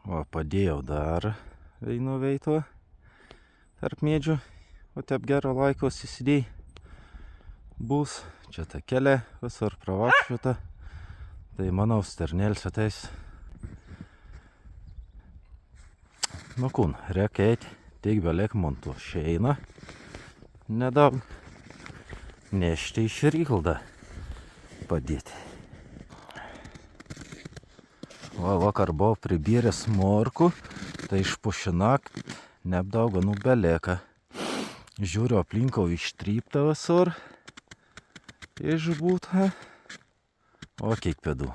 O, padėjau dar einu veito tarp mėdžių. O taip gero laikos įsidėjai. Bus. Čia ta kelią visur pravakščiuota. Tai manau sternėlis ateis. Nu kun, reikia eiti. Tik belek montu šeina. Nedaug. Nešti iš rykldą. Padėti. Vakar buvau pribėręs morkų. Tai išpušinak neapdaugo beleka. Žiūriu aplinkau ištrypta visur. Išbūta. O kiek pėdų.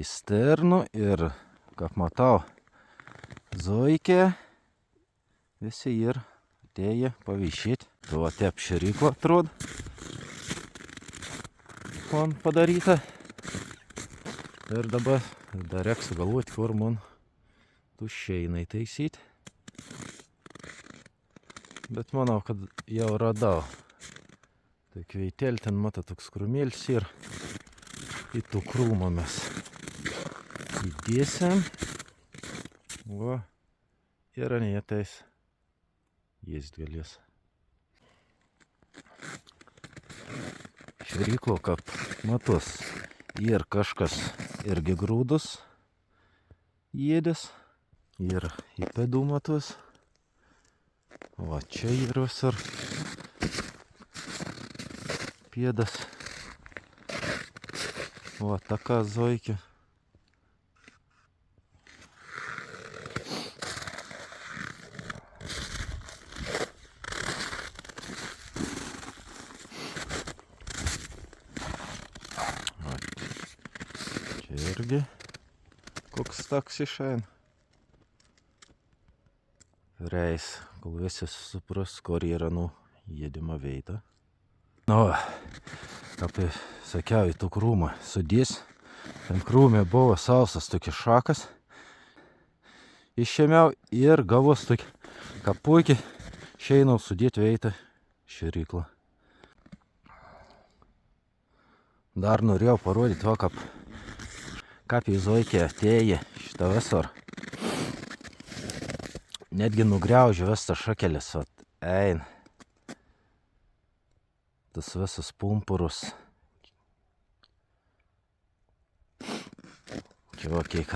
Į sternų ir, kaip matau, zoikė. Visi ir atėjo pavyšyti. Tu atep širykla atrod. Man padaryta. Ir dabar dar reikia sugalvoti, kur man tuščiai taisyti. Bet manau, kad jau radau. Tai kveitelį ten mata toks krūmėlis ir į tų krūmą mes įdėsim. O, ir anėtais jis galės. Šryklo, kaip matos, ir kažkas irgi grūdus jėdės. Ir į pėdų matos. Va čia yra visur pėdas. Va taka zoikė. Čia irgi koks taks išeina. Reis, kol visi supras, kur yra jėdima veita. Nu, kaip sakiau, į tų krūmą sudės. Ten krūmė buvo sausas tokia šakas. Išėmiau ir gavos tokia, kaip puikiai šeinau sudėti veitą širiklą. Dar norėjau parodyti to, kaip į zoikį atėjo šitą visur. Netgi nugriaužiu visą šakelis, ein. Tas visus pumpurus. Čia va kiek,